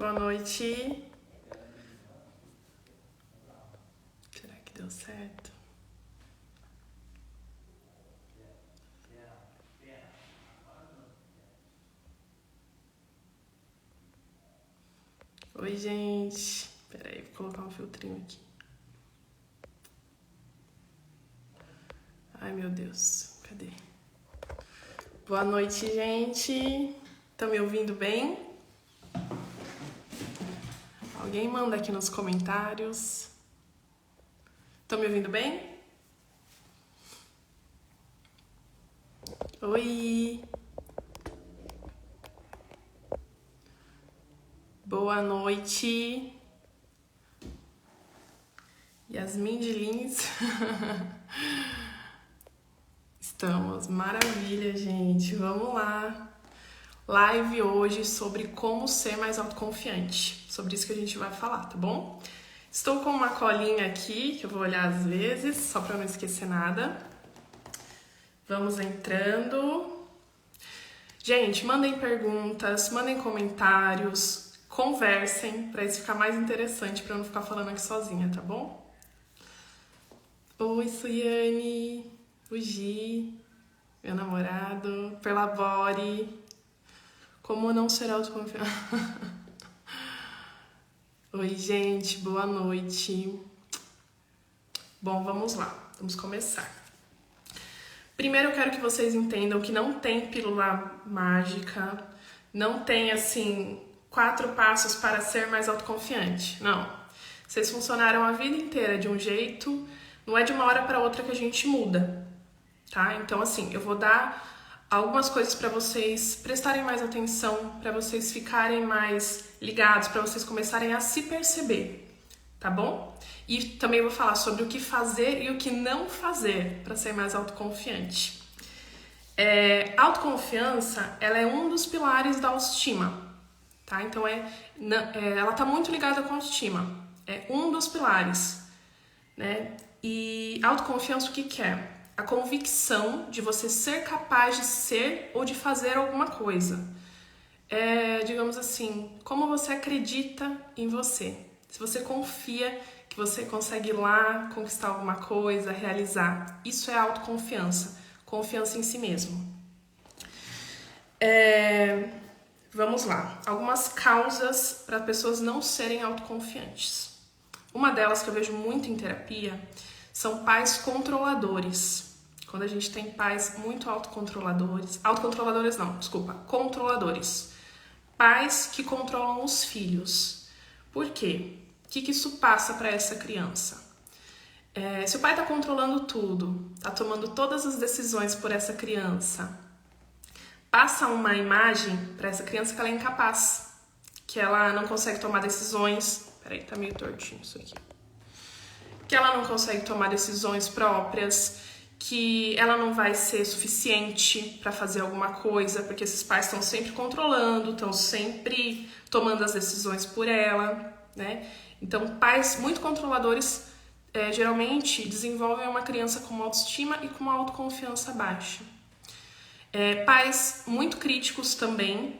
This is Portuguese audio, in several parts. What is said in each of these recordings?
Boa noite. Será que deu certo? Oi, gente. Peraí, vou colocar um filtrinho aqui. Ai, meu Deus. Cadê? Boa noite, gente. Estão me ouvindo bem? Alguém manda aqui nos comentários. Estão me ouvindo bem? Oi. Boa noite. Yasmin de Lins. Estamos, maravilha, gente. Vamos lá. Live hoje sobre como ser mais autoconfiante. Sobre isso que a gente vai falar, tá bom? Estou com uma colinha aqui, que eu vou olhar às vezes, só para não esquecer nada. Vamos entrando. Gente, mandem perguntas, mandem comentários, conversem, para isso ficar mais interessante, para eu não ficar falando aqui sozinha, tá bom? Oi, Suiane, o Gi, meu namorado, Perlabore. Como não ser autoconfiante? Oi, gente, boa noite. Bom, vamos lá, vamos começar. Primeiro eu quero que vocês entendam que não tem pílula mágica, não tem, assim, 4 passos para ser mais autoconfiante. Não. Vocês funcionaram a vida inteira de um jeito, não é de uma hora para outra que a gente muda, tá? Então, assim, eu vou dar algumas coisas para vocês prestarem mais atenção, para vocês ficarem mais ligados, para vocês começarem a se perceber, tá bom? E também vou falar sobre o que fazer e o que não fazer para ser mais autoconfiante. Autoconfiança, ela é um dos pilares da autoestima, tá? Então, ela tá muito ligada com a autoestima, é um dos pilares, né? E autoconfiança, o que é? A convicção de você ser capaz de ser ou de fazer alguma coisa. Digamos assim, como você acredita em você. Se você confia que você consegue ir lá, conquistar alguma coisa, realizar. Isso é autoconfiança. Confiança em si mesmo. Vamos lá. Algumas causas para pessoas não serem autoconfiantes. Uma delas que eu vejo muito em terapia são pais controladores. Quando a gente tem pais muito autocontroladores, controladores. Pais que controlam os filhos. Por quê? O que isso passa para essa criança? Se o pai está controlando tudo, está tomando todas as decisões por essa criança, passa uma imagem para essa criança que ela é incapaz, que ela não consegue tomar decisões. Peraí, tá meio tortinho isso aqui. Que ela não consegue tomar decisões próprias, que ela não vai ser suficiente para fazer alguma coisa, porque esses pais estão sempre controlando, estão sempre tomando as decisões por ela, né? Então, pais muito controladores geralmente desenvolvem uma criança com uma autoestima e com uma autoconfiança baixa. Pais muito críticos também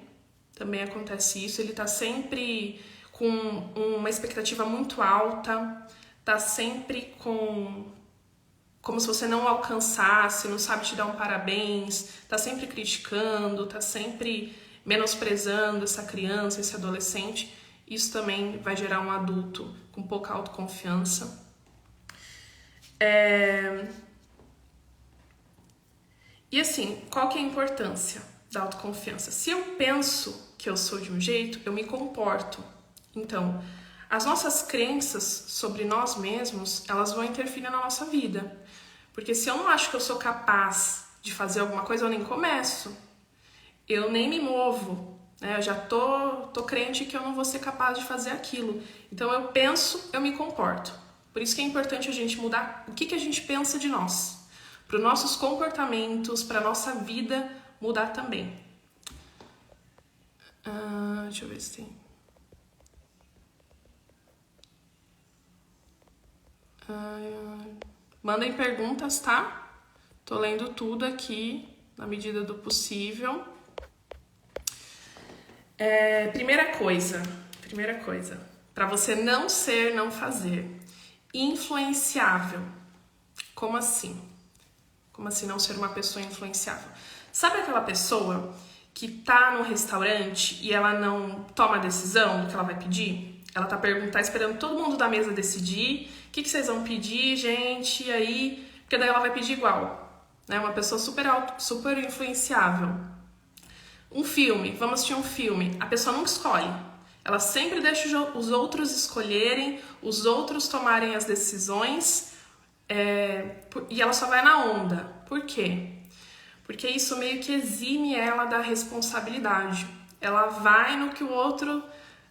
acontece isso, ele está sempre com uma expectativa muito alta, tá sempre como se você não alcançasse, não sabe te dar um parabéns, tá sempre criticando, tá sempre menosprezando essa criança, esse adolescente. Isso também vai gerar um adulto com pouca autoconfiança. E assim, qual que é a importância da autoconfiança? Se eu penso que eu sou de um jeito, eu me comporto. Então, as nossas crenças sobre nós mesmos, elas vão interferir na nossa vida. Porque se eu não acho que eu sou capaz de fazer alguma coisa, eu nem começo. Eu nem me movo, né? Eu já tô crente que eu não vou ser capaz de fazer aquilo. Então eu penso, eu me comporto. Por isso que é importante a gente mudar o que a gente pensa de nós. Para os nossos comportamentos, para a nossa vida mudar também. Deixa eu ver se tem... Mandem perguntas, tá? Tô lendo tudo aqui, na medida do possível. Primeira coisa primeira coisa, para você não ser, não fazer. Influenciável. Como assim? Como assim não ser uma pessoa influenciável? Sabe aquela pessoa que tá no restaurante e ela não toma a decisão do que ela vai pedir? Ela tá esperando todo mundo da mesa decidir. O que vocês vão pedir, gente? E aí, porque daí ela vai pedir igual. Né? Uma pessoa super influenciável. Um filme, vamos assistir um filme. A pessoa nunca escolhe. Ela sempre deixa os outros escolherem, os outros tomarem as decisões, e ela só vai na onda. Por quê? Porque isso meio que exime ela da responsabilidade. Ela vai no que o outro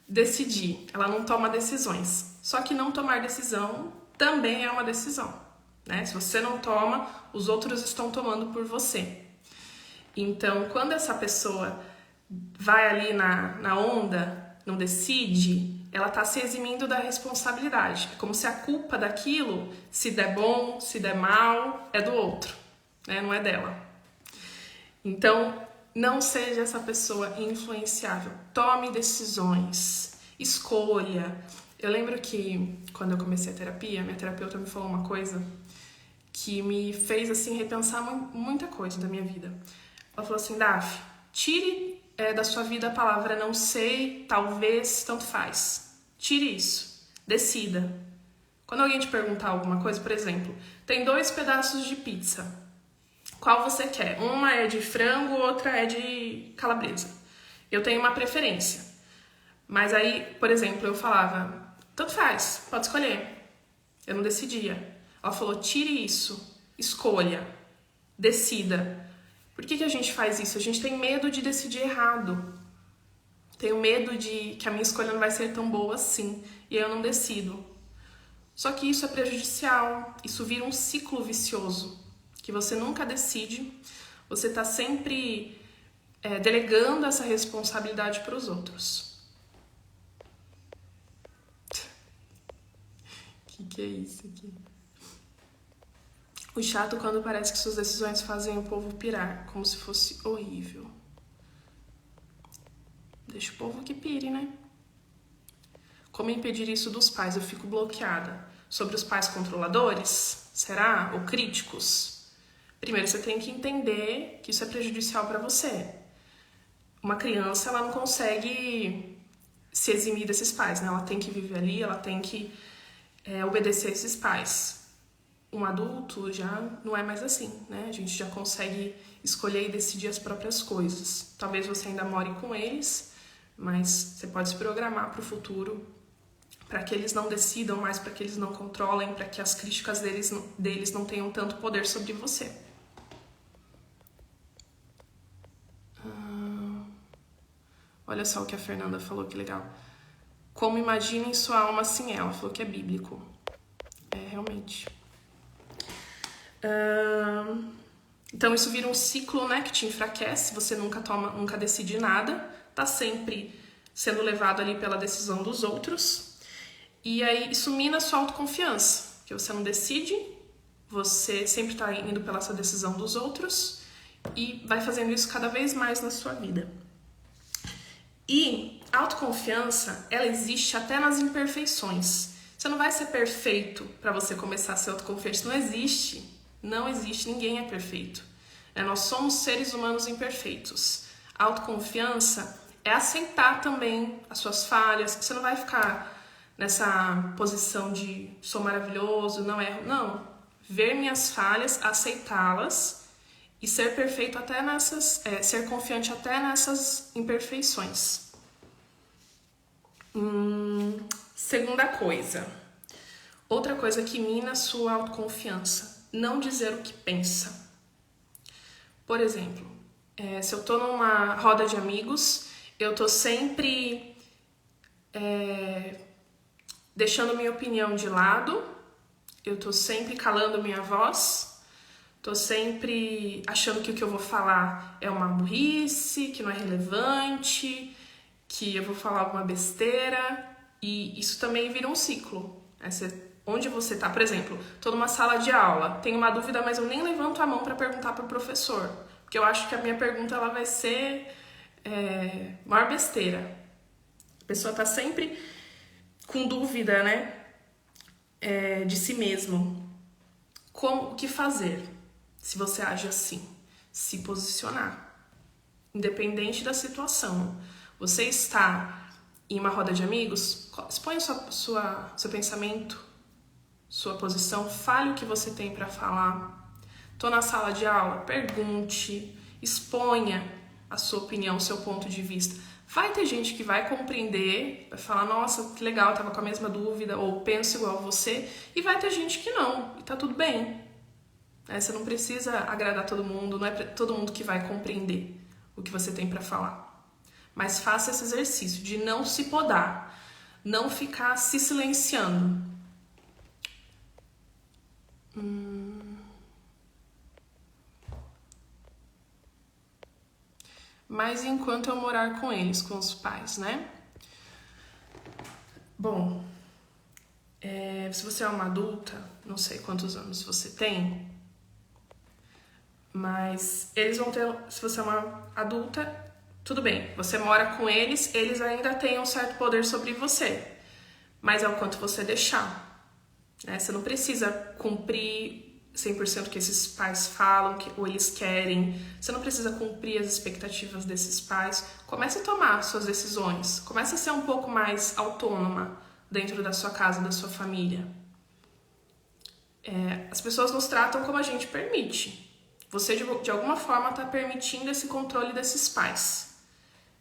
decidir, ela não toma decisões. Só que não tomar decisão também é uma decisão, né? Se você não toma, os outros estão tomando por você. Então, quando essa pessoa vai ali na onda, não decide, ela tá se eximindo da responsabilidade. É como se a culpa daquilo, se der bom, se der mal, é do outro, né? Não é dela. Então, não seja essa pessoa influenciável. Tome decisões, escolha. Eu lembro que quando eu comecei a terapia, minha terapeuta me falou uma coisa que me fez assim repensar muita coisa da minha vida. Ela falou assim: Daf, tire da sua vida a palavra não sei, talvez, tanto faz. Tire isso. Decida. Quando alguém te perguntar alguma coisa, por exemplo, tem 2 pedaços de pizza. Qual você quer? Uma é de frango, outra é de calabresa. Eu tenho uma preferência. Mas aí, por exemplo, eu falava, tanto faz, pode escolher. Eu não decidia. Ela falou, tire isso, escolha, decida. Por que a gente faz isso? A gente tem medo de decidir errado. Tenho medo de que a minha escolha não vai ser tão boa assim. E aí eu não decido. Só que isso é prejudicial. Isso vira um ciclo vicioso. Que você nunca decide. Você está sempre delegando essa responsabilidade para os outros. Que é isso aqui? O chato quando parece que suas decisões fazem o povo pirar, como se fosse horrível. Deixa o povo que pire, né? Como impedir isso dos pais? Eu fico bloqueada. Sobre os pais controladores? Será? Ou críticos? Primeiro, você tem que entender que isso é prejudicial para você. Uma criança, ela não consegue se eximir desses pais, né? Ela tem que viver ali, ela tem que obedecer a esses pais. Um adulto já não é mais assim, né? A gente já consegue escolher e decidir as próprias coisas. Talvez você ainda more com eles, mas você pode se programar para o futuro, para que eles não decidam mais, para que eles não controlem, para que as críticas deles não tenham tanto poder sobre você. Olha só o que a Fernanda falou, que legal. Como imaginem sua alma sem ela? Falou que é bíblico. Realmente. Então isso vira um ciclo, né, que te enfraquece. Você nunca decide nada. Tá sempre sendo levado ali pela decisão dos outros. E aí isso mina a sua autoconfiança. Porque você não decide. Você sempre tá indo pela essa decisão dos outros. E vai fazendo isso cada vez mais na sua vida. E a autoconfiança, ela existe até nas imperfeições. Você não vai ser perfeito para você começar a ser autoconfiante. Não existe. Não existe. Ninguém é perfeito. Nós somos seres humanos imperfeitos. A autoconfiança é aceitar também as suas falhas. Você não vai ficar nessa posição de sou maravilhoso, não erro. Não. Ver minhas falhas, aceitá-las e ser perfeito até nessas, ser confiante até nessas imperfeições. Segunda coisa. Outra coisa que mina a sua autoconfiança. Não dizer o que pensa. Por exemplo, se eu tô numa roda de amigos, eu tô sempre deixando minha opinião de lado, eu tô sempre calando minha voz, tô sempre achando que o que eu vou falar é uma burrice, que não é relevante, que eu vou falar alguma besteira, e isso também vira um ciclo. Onde você tá, por exemplo, tô numa sala de aula, tenho uma dúvida, mas eu nem levanto a mão para perguntar pro professor, porque eu acho que a minha pergunta ela vai ser maior besteira. pessoa tá sempre com dúvida, né? De si mesmo. O que fazer se você age assim? Se posicionar. Independente da situação. Você está em uma roda de amigos, expõe seu pensamento, sua posição, fale o que você tem para falar. Tô na sala de aula, pergunte, exponha a sua opinião, o seu ponto de vista. Vai ter gente que vai compreender, vai falar, nossa, que legal, tava com a mesma dúvida, ou penso igual a você, e vai ter gente que não, e tá tudo bem. Você não precisa agradar todo mundo, não é todo mundo que vai compreender o que você tem para falar. Mas faça esse exercício de não se podar, não ficar se silenciando. Mas enquanto eu morar com eles, com os pais, né? Bom, se você é uma adulta, não sei quantos anos você tem, mas eles vão ter, se você é uma adulta, tudo bem, você mora com eles, eles ainda têm um certo poder sobre você, mas é o quanto você deixar, né? Você não precisa cumprir 100% o que esses pais falam, ou eles querem, você não precisa cumprir as expectativas desses pais. Comece a tomar suas decisões, comece a ser um pouco mais autônoma dentro da sua casa, da sua família. As pessoas nos tratam como a gente permite. Você, de alguma forma, está permitindo esse controle desses pais.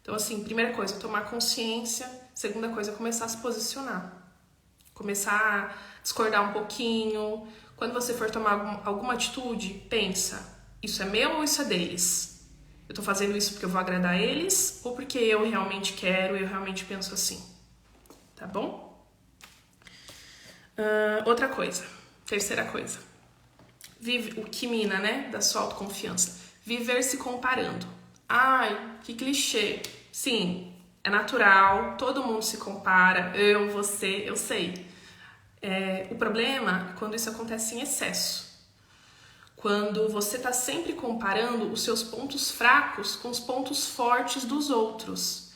Então, assim, primeira coisa, tomar consciência. Segunda coisa, começar a se posicionar. Começar a discordar um pouquinho. Quando você for tomar alguma atitude, pensa, isso é meu ou isso é deles? Eu tô fazendo isso porque eu vou agradar eles ou porque eu realmente quero, eu realmente penso assim? Tá bom? Outra coisa, terceira coisa. O que mina, né, da sua autoconfiança. Viver se comparando. Ai, que clichê. Sim, é natural, todo mundo se compara, eu, você, eu sei. O problema é quando isso acontece em excesso. Quando você está sempre comparando os seus pontos fracos com os pontos fortes dos outros.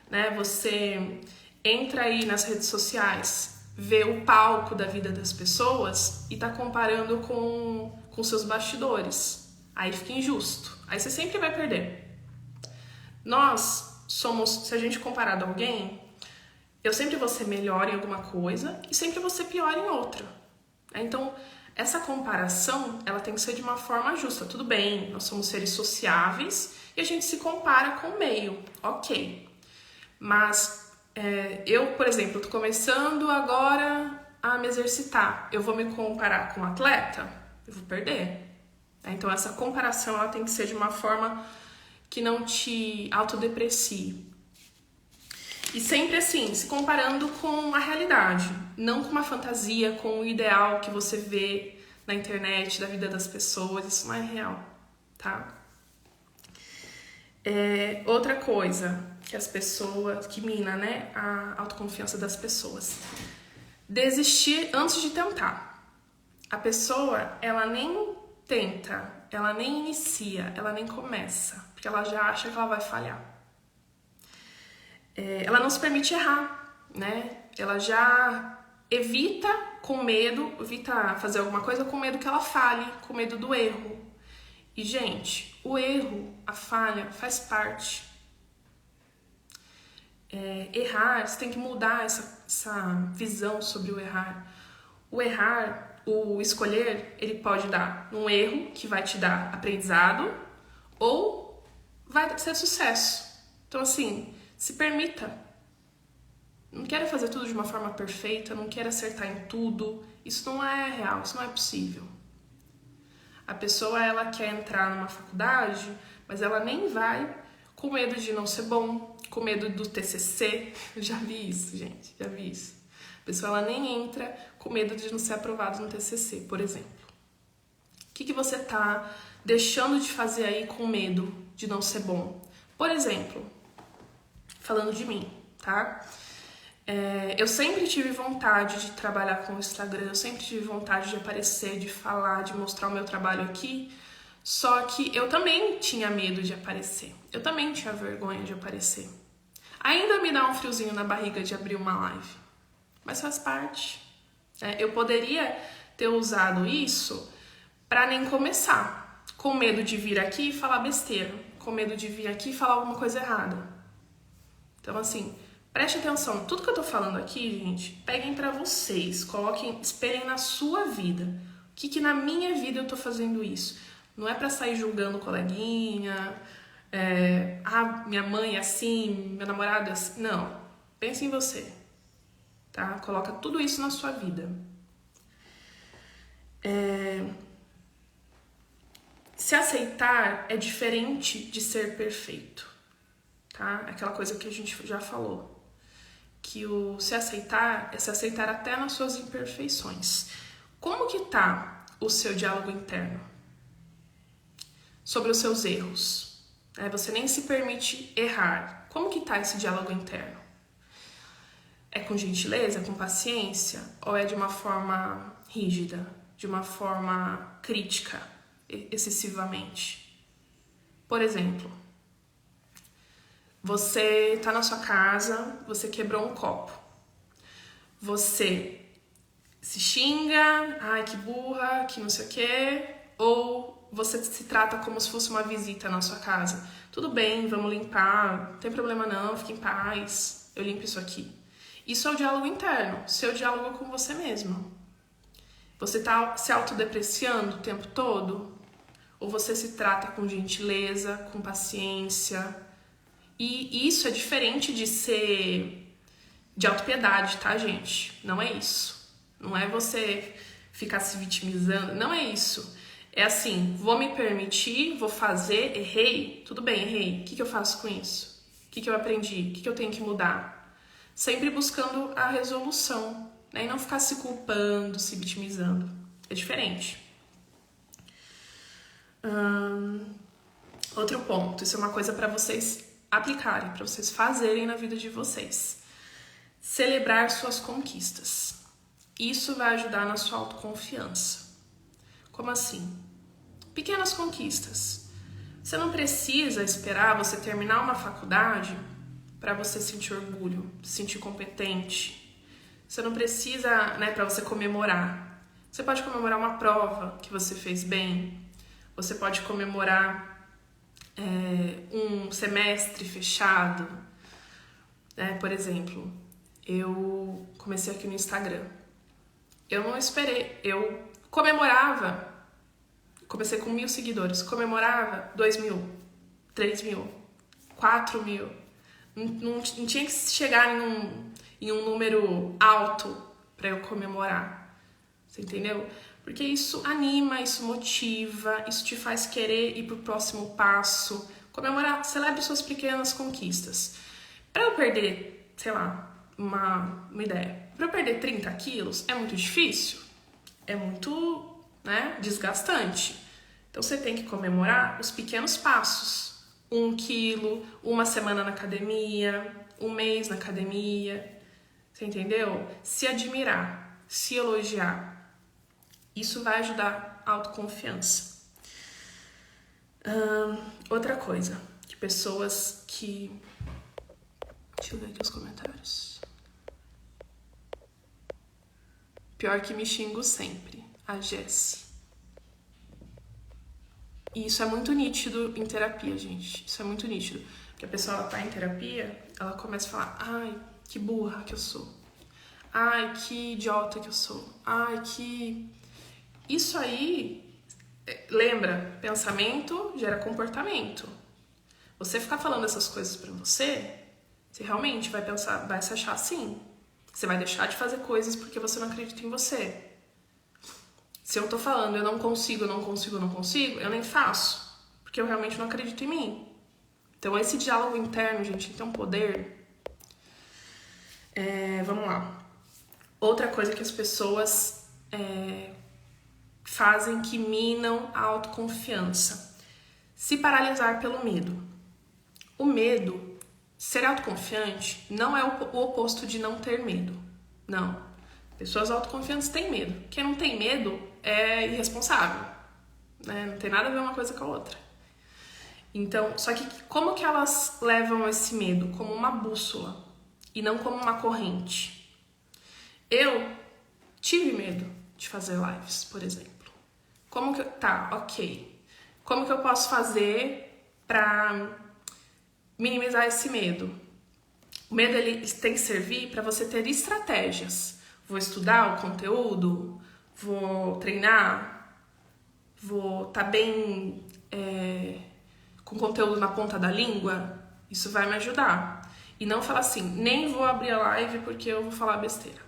Né? Você entra aí nas redes sociais, vê o palco da vida das pessoas e está comparando com seus bastidores. Aí fica injusto. Aí você sempre vai perder. Nós somos, se a gente comparar a alguém, eu sempre vou ser melhor em alguma coisa e sempre vou ser pior em outra. Então, essa comparação, ela tem que ser de uma forma justa. Tudo bem, nós somos seres sociáveis e a gente se compara com o meio, ok. Mas eu, por exemplo, tô começando agora a me exercitar. Eu vou me comparar com um atleta? Eu vou perder. Então, essa comparação, ela tem que ser de uma forma que não te autodeprecie. E sempre assim, se comparando com a realidade, não com uma fantasia, com o ideal que você vê na internet, da vida das pessoas, isso não é real, tá? Outra coisa que as pessoas, que mina, né, a autoconfiança das pessoas. Desistir antes de tentar. A pessoa, ela nem tenta, ela nem inicia, ela nem começa, porque ela já acha que ela vai falhar. Ela não se permite errar, né? Ela já evita fazer alguma coisa com medo que ela falhe, com medo do erro. E, gente, o erro, a falha, faz parte. Errar, você tem que mudar essa visão sobre o errar. O escolher, ele pode dar um erro que vai te dar aprendizado ou vai ser sucesso. Então, assim, se permita. Não quero fazer tudo de uma forma perfeita, não quero acertar em tudo. Isso não é real, isso não é possível. A pessoa, ela quer entrar numa faculdade, mas ela nem vai com medo de não ser bom, com medo do TCC. Eu já vi isso, gente, já vi isso. A pessoa, ela nem entra com medo de não ser aprovado no TCC, por exemplo. O que você tá deixando de fazer aí com medo de não ser bom? Por exemplo, falando de mim, tá? Eu sempre tive vontade de trabalhar com o Instagram, eu sempre tive vontade de aparecer, de falar, de mostrar o meu trabalho aqui, só que eu também tinha medo de aparecer, eu também tinha vergonha de aparecer. Ainda me dá um friozinho na barriga de abrir uma live, mas faz parte. Eu poderia ter usado isso para nem começar, com medo de vir aqui e falar besteira, com medo de vir aqui e falar alguma coisa errada. Então, assim, preste atenção, tudo que eu tô falando aqui, gente, peguem pra vocês, coloquem, esperem na sua vida. O que na minha vida eu tô fazendo isso? Não é pra sair julgando coleguinha, minha mãe é assim, meu namorado é assim. Não, pense em você, tá? Coloca tudo isso na sua vida. Se aceitar é diferente de ser perfeito, tá? Aquela coisa que a gente já falou. Que o se aceitar é se aceitar até nas suas imperfeições. Como que tá o seu diálogo interno? Sobre os seus erros. Você nem se permite errar. Como que tá esse diálogo interno? É com gentileza, com paciência? Ou é de uma forma rígida? De uma forma crítica, excessivamente? Por exemplo, você tá na sua casa, você quebrou um copo. Você se xinga, ai que burra, que não sei o quê, ou você se trata como se fosse uma visita na sua casa. Tudo bem, vamos limpar, não tem problema não, fique em paz, eu limpo isso aqui. Isso é o diálogo interno, seu diálogo com você mesmo. Você tá se autodepreciando o tempo todo? Ou você se trata com gentileza, com paciência? E isso é diferente de ser de autopiedade, tá, gente? Não é isso. Não é você ficar se vitimizando. Não é isso. É assim, vou me permitir, vou fazer, errei. Tudo bem, errei. O que eu faço com isso? O que eu aprendi? O que eu tenho que mudar? Sempre buscando a resolução, né? E não ficar se culpando, se vitimizando. É diferente. Outro ponto. Isso é uma coisa para vocês aplicarem, para vocês fazerem na vida de vocês. Celebrar suas conquistas. Isso vai ajudar na sua autoconfiança. Como assim? Pequenas conquistas. Você não precisa esperar você terminar uma faculdade para você sentir orgulho, se sentir competente. Você não precisa, para você comemorar. Você pode comemorar uma prova que você fez bem. Você pode comemorar um semestre fechado. Por exemplo, eu comecei aqui no Instagram. Eu não esperei, eu comemorava, comecei com 1.000 seguidores, comemorava 2.000, 3.000, 4.000. Não tinha que chegar em um número alto para eu comemorar. Você entendeu? Porque isso anima, isso motiva, isso te faz querer ir pro próximo passo. Comemorar, celebre suas pequenas conquistas. Para eu perder, sei lá, uma ideia. Para eu perder 30 quilos é muito difícil, é muito desgastante. Então você tem que comemorar os pequenos passos. 1 quilo, uma semana na academia, 1 mês na academia. Você entendeu? Se admirar, se elogiar. Isso vai ajudar a autoconfiança. Outra coisa, que pessoas que... Deixa eu ver aqui os comentários. Pior que me xingo sempre, a Jessie. E isso é muito nítido em terapia, gente. Isso é muito nítido. Porque a pessoa tá em terapia, ela começa a falar: ai, que burra que eu sou. Ai, que idiota que eu sou. Ai, que... Isso aí, lembra, pensamento gera comportamento. Você ficar falando essas coisas pra você realmente vai pensar, vai se achar assim. Você vai deixar de fazer coisas porque você não acredita em você. Se eu tô falando eu não consigo, eu nem faço, porque eu realmente não acredito em mim. Então esse diálogo interno, gente, tem um poder. Vamos lá. Outra coisa que as pessoas fazem que minam a autoconfiança. Se paralisar pelo medo. O medo, ser autoconfiante, não é o oposto de não ter medo. Não. Pessoas autoconfiantes têm medo. Quem não tem medo é irresponsável. Não tem nada a ver uma coisa com a outra. Então, só que como que elas levam esse medo? Como uma bússola e não como uma corrente. Eu tive medo de fazer lives, por exemplo. Como que tá, ok. Como que eu posso fazer para minimizar esse medo? O medo ele tem que servir para você ter estratégias. Vou estudar o conteúdo, vou treinar, vou estar bem com conteúdo na ponta da língua. Isso vai me ajudar. E não falar assim, nem vou abrir a live porque eu vou falar besteira.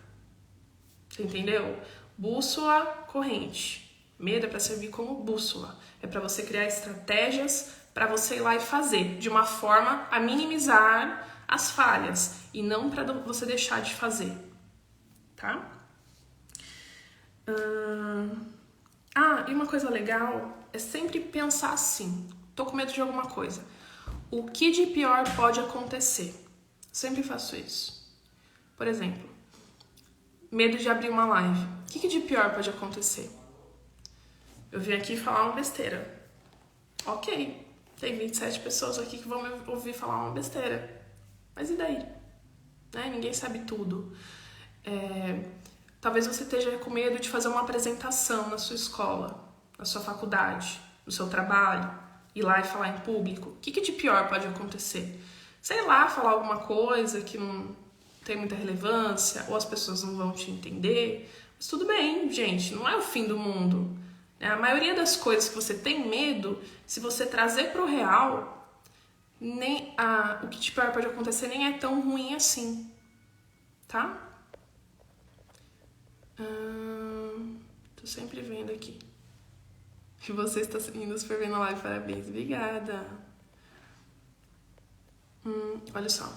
Você entendeu? Bússola, corrente. Medo é para servir como bússola. É para você criar estratégias para você ir lá e fazer, de uma forma a minimizar as falhas e não para você deixar de fazer, tá? E uma coisa legal é sempre pensar assim, tô com medo de alguma coisa. O que de pior pode acontecer? Sempre faço isso. Por exemplo, medo de abrir uma live. O que de pior pode acontecer? Eu vim aqui falar uma besteira. Ok, tem 27 pessoas aqui que vão me ouvir falar uma besteira. Mas e daí? Né? Ninguém sabe tudo. Talvez você esteja com medo de fazer uma apresentação na sua escola, na sua faculdade, no seu trabalho, ir lá e falar em público. O que de pior pode acontecer? Sei lá, falar alguma coisa que não tem muita relevância, ou as pessoas não vão te entender. Mas tudo bem, gente, não é o fim do mundo. A maioria das coisas que você tem medo, se você trazer para o real, o que de pior pode acontecer nem é tão ruim assim, tá? Tô sempre vendo aqui. E você está indo super bem na live, parabéns, obrigada. Olha só.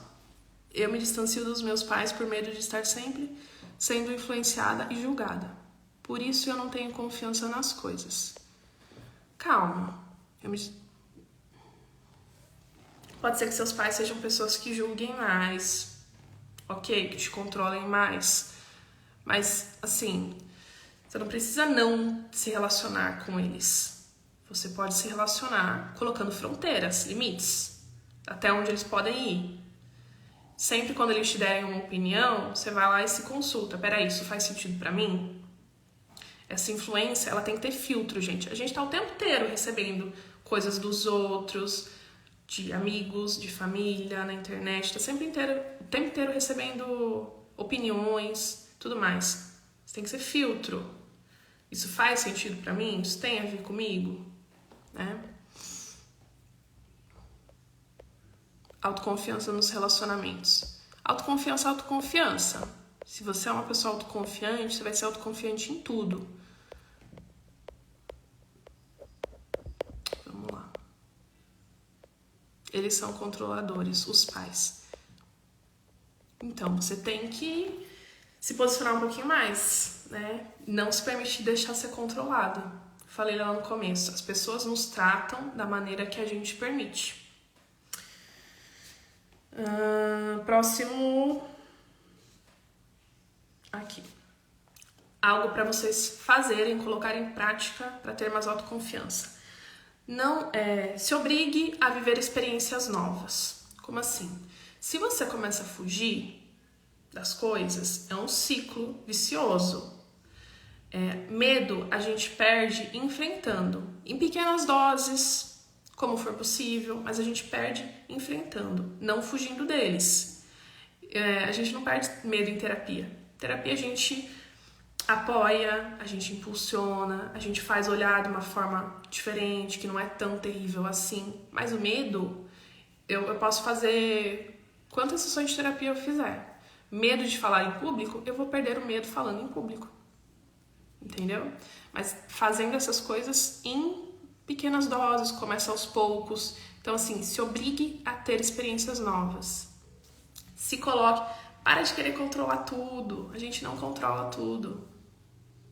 Eu me distancio dos meus pais por medo de estar sempre sendo influenciada e julgada. Por isso eu não tenho confiança nas coisas. Calma. Pode ser que seus pais sejam pessoas que julguem mais, ok? Que te controlem mais. Mas, assim, você não precisa não se relacionar com eles. Você pode se relacionar colocando fronteiras, limites, até onde eles podem ir. Sempre quando eles te derem uma opinião, você vai lá e se consulta. Peraí, isso faz sentido pra mim? Essa influência, ela tem que ter filtro, gente. A gente tá o tempo inteiro recebendo coisas dos outros, de amigos, de família, na internet. Tá o tempo inteiro recebendo opiniões, tudo mais. Isso tem que ser filtro. Isso faz sentido pra mim? Isso tem a ver comigo? Né? Autoconfiança nos relacionamentos. Autoconfiança, autoconfiança. Se você é uma pessoa autoconfiante, você vai ser autoconfiante em tudo. Vamos lá. Eles são controladores, os pais. Então, você tem que se posicionar um pouquinho mais, né? Não se permitir deixar ser controlado. Falei lá no começo, as pessoas nos tratam da maneira que a gente permite. Próximo. Aqui. Algo para vocês fazerem, colocar em prática para ter mais autoconfiança. Não se obrigue a viver experiências novas. Como assim? Se você começa a fugir das coisas, é um ciclo vicioso. Medo a gente perde enfrentando, em pequenas doses, como for possível, mas a gente perde enfrentando, não fugindo deles. A gente não perde medo em terapia. Terapia a gente apoia, a gente impulsiona, a gente faz olhar de uma forma diferente, que não é tão terrível assim. Mas o medo, eu posso fazer quantas sessões de terapia eu fizer. Medo de falar em público, eu vou perder o medo falando em público. Entendeu? Mas fazendo essas coisas em pequenas doses, começa aos poucos. Então, assim, se obrigue a ter experiências novas. Se coloque, para de querer controlar tudo. A gente não controla tudo.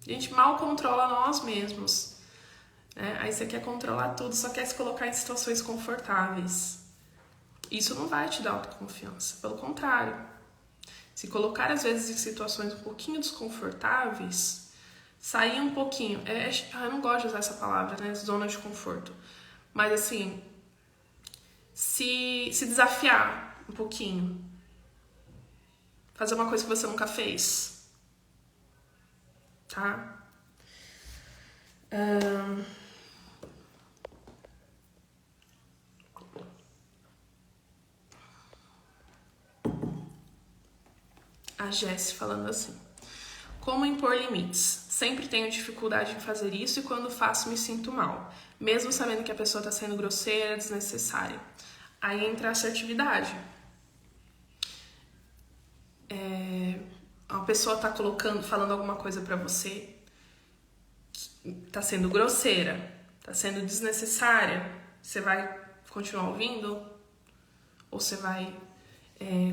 A gente mal controla nós mesmos. Aí você quer controlar tudo, só quer se colocar em situações confortáveis. Isso não vai te dar autoconfiança. Pelo contrário. Se colocar, às vezes, em situações um pouquinho desconfortáveis, sair um pouquinho. Eu não gosto de usar essa palavra, né? Zona de conforto. Mas, assim, se desafiar um pouquinho. Fazer uma coisa que você nunca fez. Tá? A Jessie falando assim: como impor limites? Sempre tenho dificuldade em fazer isso e quando faço me sinto mal, mesmo sabendo que a pessoa está sendo grosseira, desnecessária. Aí entra a assertividade. Uma pessoa tá falando alguma coisa pra você, tá sendo grosseira, tá sendo desnecessária, você vai continuar ouvindo? Ou você vai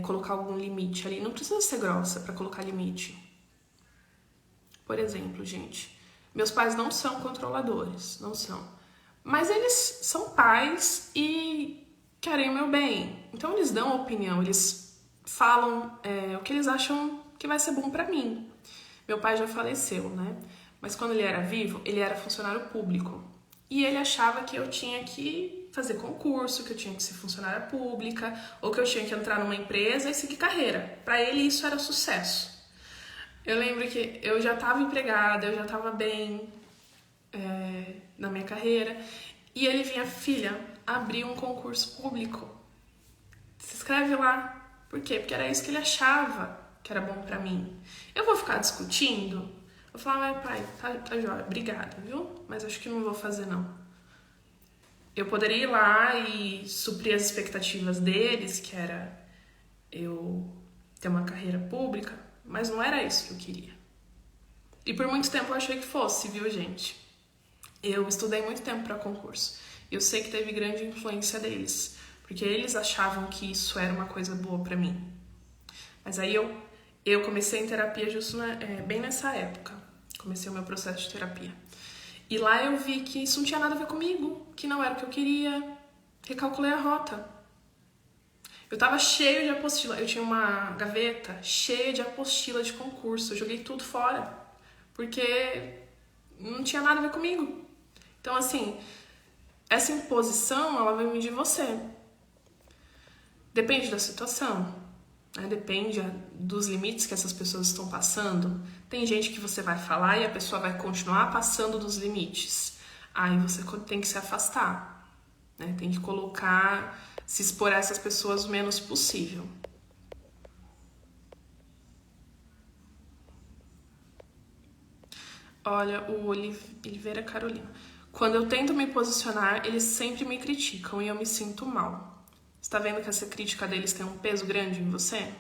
colocar algum limite ali? Não precisa ser grossa pra colocar limite. Por exemplo, gente, meus pais não são controladores, não são. Mas eles são pais e querem o meu bem. Então eles dão opinião, eles falam o que eles acham que vai ser bom pra mim. Meu pai já faleceu, né? Mas quando ele era vivo, ele era funcionário público. E ele achava que eu tinha que fazer concurso, que eu tinha que ser funcionária pública, ou que eu tinha que entrar numa empresa e seguir carreira. Pra ele isso era sucesso. Eu lembro que eu já estava empregada, eu já estava bem na minha carreira. E ele vinha: filha, abri um concurso público. Se inscreve lá. Por quê? Porque era isso que ele achava que era bom pra mim. Eu vou ficar discutindo? Eu falava: pai, tá jóia, obrigada, viu? Mas acho que não vou fazer, não. Eu poderia ir lá e suprir as expectativas deles, que era eu ter uma carreira pública, mas não era isso que eu queria. E por muito tempo eu achei que fosse, viu, gente? Eu estudei muito tempo para concurso. E eu sei que teve grande influência deles, porque eles achavam que isso era uma coisa boa para mim. Mas aí eu comecei em terapia justo bem nessa época. Comecei o meu processo de terapia. E lá eu vi que isso não tinha nada a ver comigo, que não era o que eu queria. Recalculei a rota. Eu tava cheio de apostila. Eu tinha uma gaveta cheia de apostila de concurso. Eu joguei tudo fora, porque não tinha nada a ver comigo. Então, assim, essa imposição, ela vem de você. Depende da situação, né? Depende dos limites que essas pessoas estão passando. Tem gente que você vai falar e a pessoa vai continuar passando dos limites. Aí você tem que se afastar, né? Tem que se expor a essas pessoas o menos possível. Olha, o Oliveira Carolina. Quando eu tento me posicionar, eles sempre me criticam e eu me sinto mal. Você tá vendo que essa crítica deles tem um peso grande em você?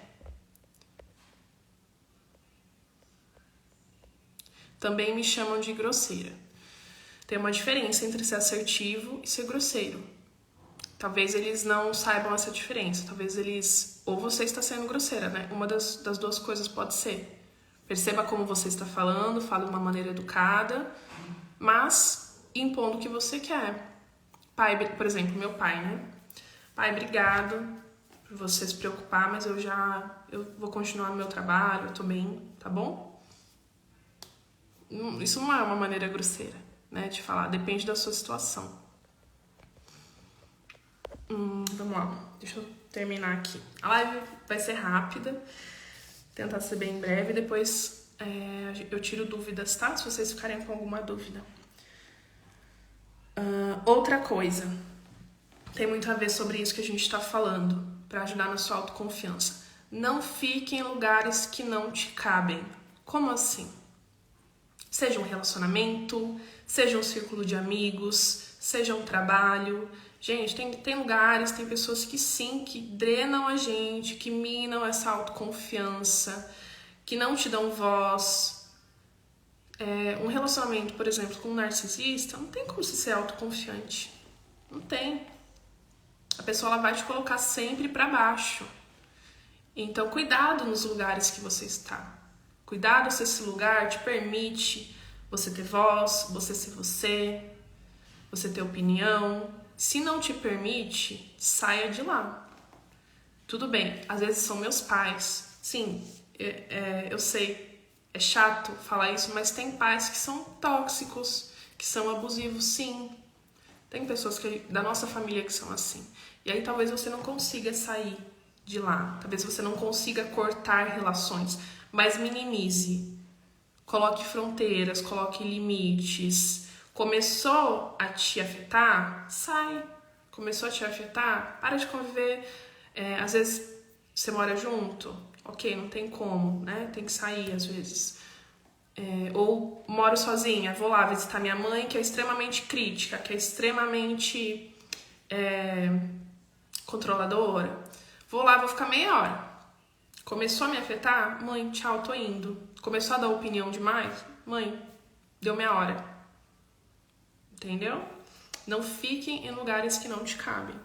Também me chamam de grosseira. Tem uma diferença entre ser assertivo e ser grosseiro. Talvez eles não saibam essa diferença. Talvez eles... Ou você está sendo grosseira, né? Uma das duas coisas pode ser. Perceba como você está falando, fala de uma maneira educada, mas impondo o que você quer. Pai, por exemplo, meu pai, né? Pai, obrigado por você se preocupar, mas eu vou continuar no meu trabalho, eu tô bem, tá bom? Isso não é uma maneira grosseira, né, de falar. Depende da sua situação. Vamos lá, deixa eu terminar aqui. A live vai ser rápida, tentar ser bem breve, depois eu tiro dúvidas, tá? Se vocês ficarem com alguma dúvida. Outra coisa, tem muito a ver sobre isso que a gente tá falando, para ajudar na sua autoconfiança. Não fique em lugares que não te cabem. Como assim? Seja um relacionamento, seja um círculo de amigos, seja um trabalho. Gente, tem lugares, tem pessoas que sim, que drenam a gente, que minam essa autoconfiança, que não te dão voz. Um relacionamento, por exemplo, com um narcisista, não tem como você ser autoconfiante. Não tem. A pessoa ela vai te colocar sempre para baixo. Então, cuidado nos lugares que você está. Cuidado se esse lugar te permite você ter voz, você ser você ter opinião. Se não te permite, saia de lá. Tudo bem, às vezes são meus pais. Sim, eu sei, é chato falar isso, mas tem pais que são tóxicos, que são abusivos, sim. Tem pessoas da nossa família que são assim. E aí talvez você não consiga sair de lá, talvez você não consiga cortar relações, mas minimize. Coloque fronteiras, coloque limites. Começou a te afetar? Sai. Começou a te afetar? Para de conviver. Às vezes você mora junto, ok, não tem como, né? Tem que sair às vezes. Ou moro sozinha, vou lá visitar minha mãe, que é extremamente crítica, que é extremamente controladora. Vou lá, vou ficar meia hora. Começou a me afetar? Mãe, tchau, tô indo. Começou a dar opinião demais? Mãe, deu meia hora. Entendeu? Não fiquem em lugares que não te cabem.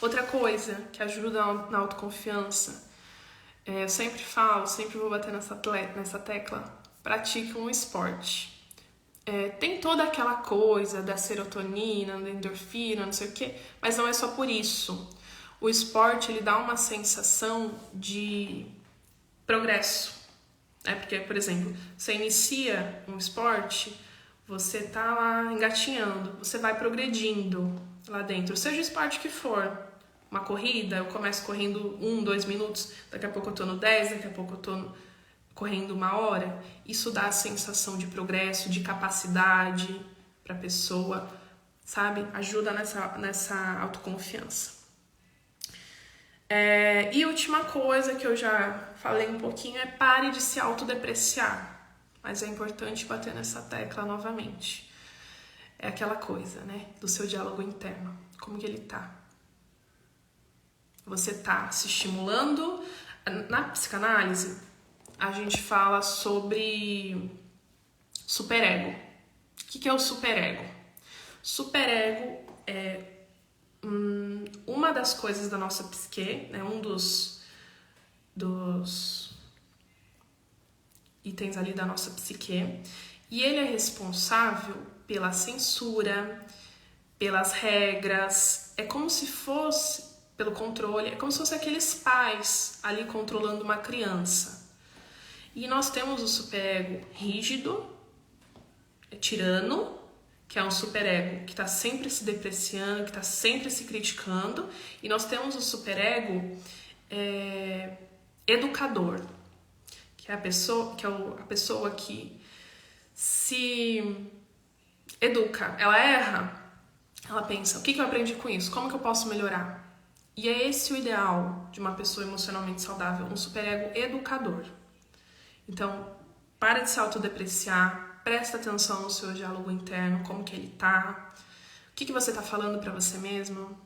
Outra coisa que ajuda na autoconfiança, eu sempre falo, sempre vou bater nessa tecla, pratique um esporte. Tem toda aquela coisa da serotonina, da endorfina, não sei o quê, mas não é só por isso. O esporte, ele dá uma sensação de progresso. Porque, por exemplo, você inicia um esporte, você tá lá engatinhando, você vai progredindo lá dentro, seja o esporte que for. Uma corrida, eu começo correndo 1, 2 minutos, daqui a pouco eu tô no 10, daqui a pouco eu tô correndo 1 hora. Isso dá a sensação de progresso, de capacidade pra pessoa, sabe? Ajuda nessa autoconfiança. E última coisa que eu já falei um pouquinho é pare de se autodepreciar. Mas é importante bater nessa tecla novamente. É aquela coisa, né? Do seu diálogo interno. Como que ele tá? Você tá se estimulando? Na psicanálise, a gente fala sobre superego. O que é o superego? Superego é uma das coisas da nossa psique, né? Um dos itens ali da nossa psique, e ele é responsável pela censura, pelas regras, é como se fosse, pelo controle, é como se fosse aqueles pais ali controlando uma criança. E nós temos o superego rígido, tirano, que é um superego que está sempre se depreciando, que está sempre se criticando, e nós temos o superego educador, que é a pessoa que se educa, ela erra, ela pensa, o que eu aprendi com isso? Como que eu posso melhorar? E é esse o ideal de uma pessoa emocionalmente saudável, um superego educador. Então, para de se autodepreciar, presta atenção no seu diálogo interno, como que ele tá, o que você tá falando para você mesmo,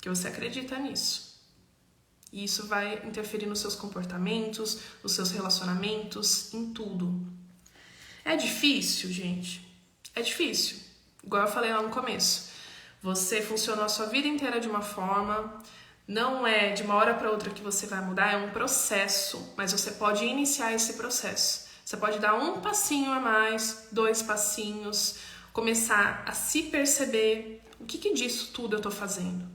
que você acredita nisso. E isso vai interferir nos seus comportamentos, nos seus relacionamentos, em tudo. É difícil, gente? É difícil. Igual eu falei lá no começo. Você funcionou a sua vida inteira de uma forma, não é de uma hora para outra que você vai mudar, é um processo, mas você pode iniciar esse processo. Você pode dar um passinho a mais, 2 passinhos, começar a se perceber o que disso tudo eu tô fazendo.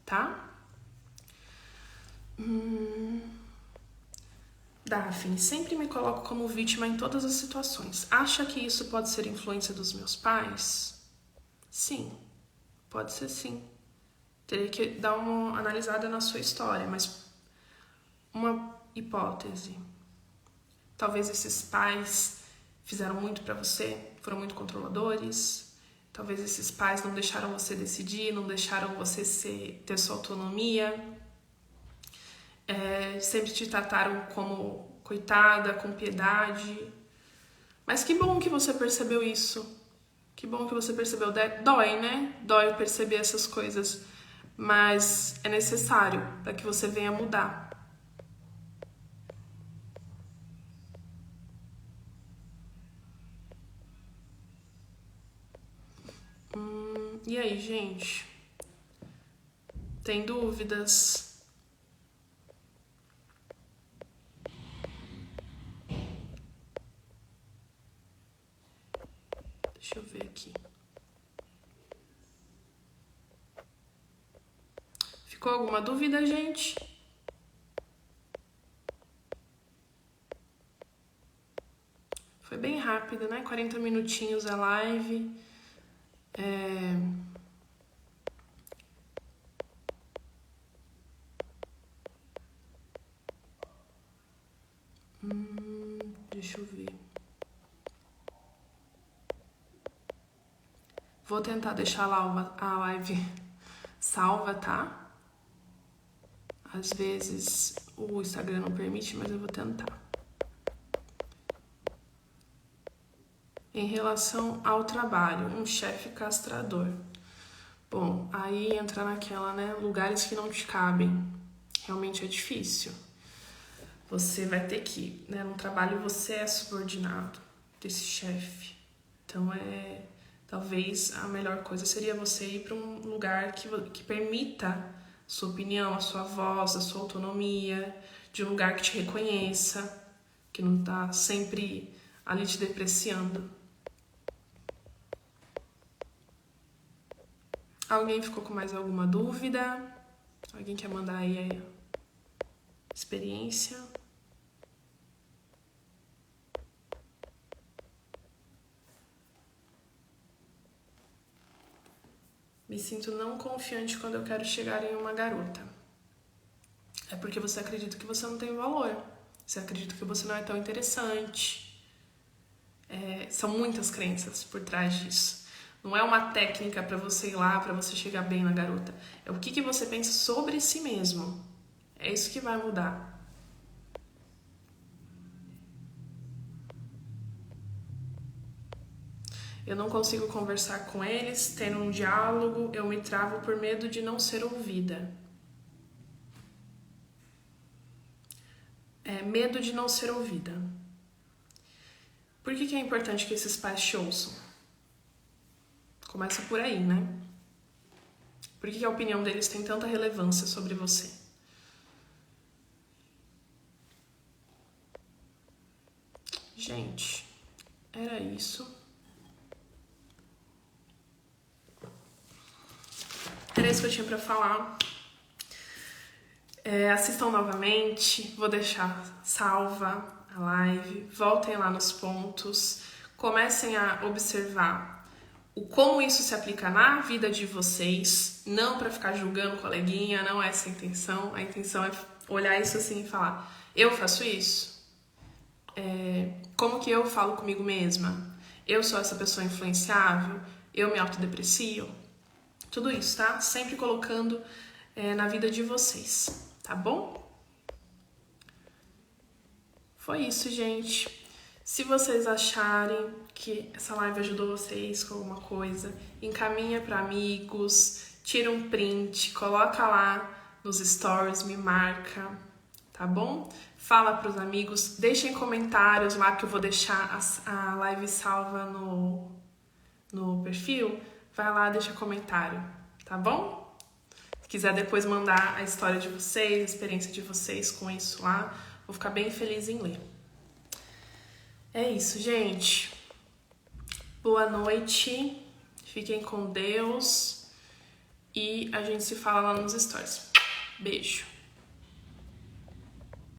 Tá? Daphne, sempre me coloco como vítima em todas as situações. Acha que isso pode ser influência dos meus pais? Sim, pode ser sim. Teria que dar uma analisada na sua história, mas uma hipótese. Talvez esses pais fizeram muito pra você, foram muito controladores. Talvez esses pais não deixaram você decidir, não deixaram você ter sua autonomia. Sempre te trataram como coitada, com piedade. Mas que bom que você percebeu isso. Que bom que você percebeu. Dói, né? Dói perceber essas coisas. Mas é necessário para que você venha mudar. E aí, gente? Tem dúvidas? Deixa eu ver aqui. Ficou alguma dúvida, gente? Foi bem rápido, né? 40 minutinhos a live. Deixa eu ver. Vou tentar deixar lá a live salva, tá? Às vezes o Instagram não permite, mas eu vou tentar. Em relação ao trabalho, um chefe castrador. Bom, aí entra naquela, né? Lugares que não te cabem. Realmente é difícil. Você vai ter que, né? No trabalho você é subordinado desse chefe. Então talvez a melhor coisa seria você ir para um lugar que permita sua opinião, a sua voz, a sua autonomia, de um lugar que te reconheça, que não tá sempre ali te depreciando. Alguém ficou com mais alguma dúvida? Alguém quer mandar aí a experiência? Me sinto não confiante quando eu quero chegar em uma garota. É porque você acredita que você não tem valor. Você acredita que você não é tão interessante. São muitas crenças por trás disso. Não é uma técnica para você ir lá, para você chegar bem na garota. É o que você pensa sobre si mesmo. É isso que vai mudar. Eu não consigo conversar com eles, ter um diálogo, eu me travo por medo de não ser ouvida. Medo de não ser ouvida. Por que é importante que esses pais te ouçam? Começa por aí, né? Por que a opinião deles tem tanta relevância sobre você? Gente, era isso. Era isso que eu tinha pra falar. Assistam novamente, vou deixar salva a live, voltem lá nos pontos, comecem a observar como isso se aplica na vida de vocês, não para ficar julgando coleguinha, não é essa a intenção. A intenção é olhar isso assim e falar, eu faço isso? Como que eu falo comigo mesma? Eu sou essa pessoa influenciável? Eu me autodeprecio? Tudo isso, tá? Sempre colocando na vida de vocês. Tá bom? Foi isso, gente. Se vocês acharem que essa live ajudou vocês com alguma coisa, encaminha para amigos, tira um print, coloca lá nos stories, me marca, tá bom? Fala pros amigos, deixem comentários lá que eu vou deixar a live salva no perfil. Vai lá, deixa comentário, tá bom? Se quiser depois mandar a história de vocês, a experiência de vocês com isso lá, vou ficar bem feliz em ler. É isso, gente. Boa noite. Fiquem com Deus. E a gente se fala lá nos stories. Beijo.